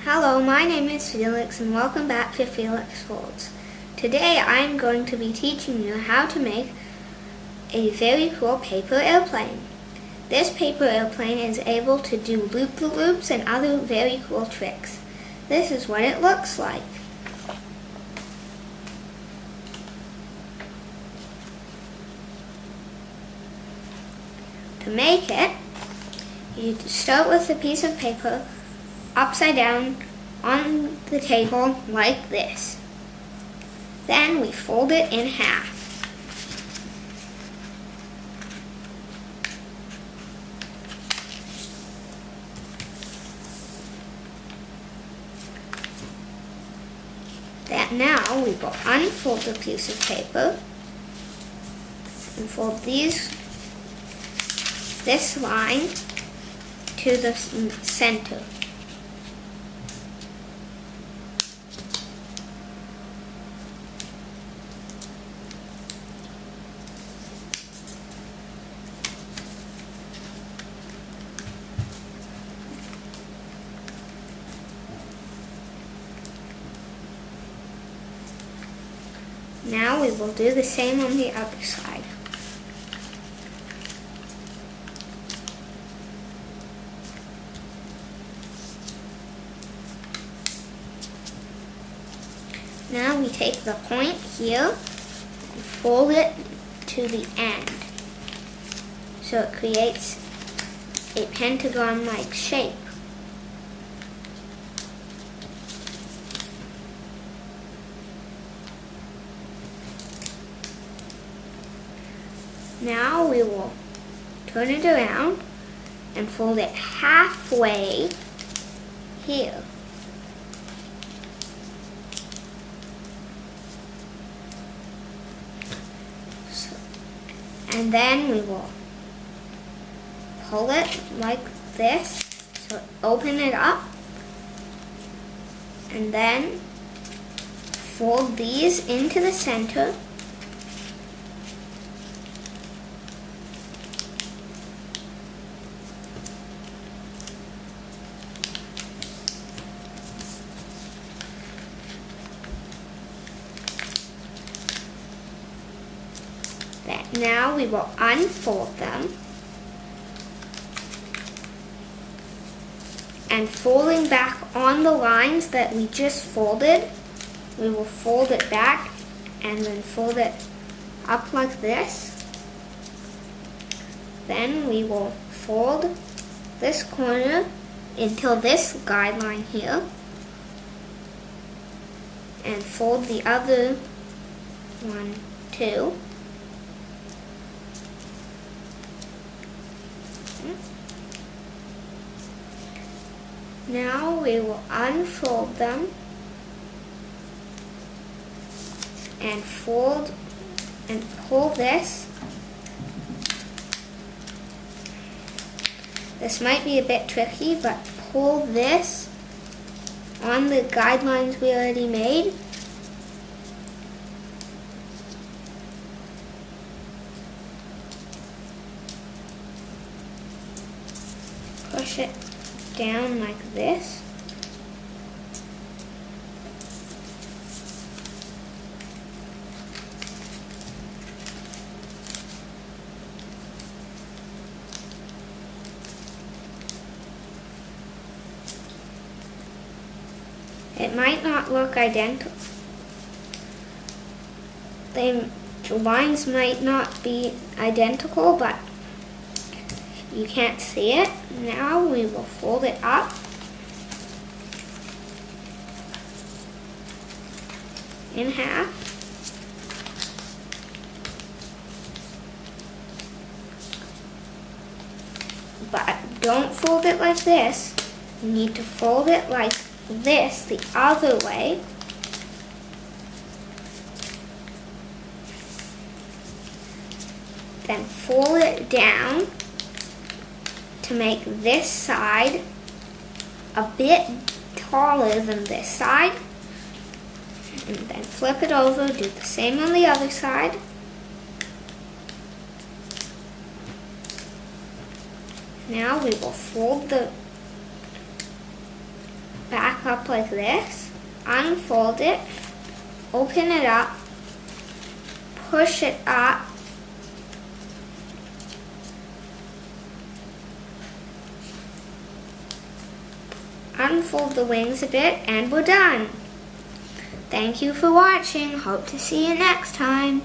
Hello, my name is Felix and welcome back to Felix Folds. Today I'm going to be teaching you how to make a very cool paper airplane. This paper airplane is able to do loop-the-loops and other very cool tricks. This is what it looks like. To make it, you start with a piece of paper upside down on the table like this. Then we fold it in half. Now we will unfold the piece of paper and fold this line to the center. Now we will do the same on the other side. Now we take the point here and fold it to the end, so it creates a pentagon-like shape. Now we will turn it around and fold it halfway here. And then we will pull it like this, so open it up, and then fold these into the center. Now we will unfold them, and folding back on the lines that we just folded, we will fold it back and then fold it up like this. Then we will fold this corner until this guideline here, and fold the other one too. Now we will unfold them and fold and pull this. This might be a bit tricky, but pull this on the guidelines we already made. Push it down like this. It might not look identical. The lines might not be identical, but you can't see it. Now we will fold it up in half. But don't fold it like this. You need to fold it like this the other way. Then fold it down to make this side a bit taller than this side, and then flip it over, do the same on the other side. Now we will fold the back up like this, unfold it, open it up, push it up, unfold the wings a bit, and we're done. Thank you for watching. Hope to see you next time.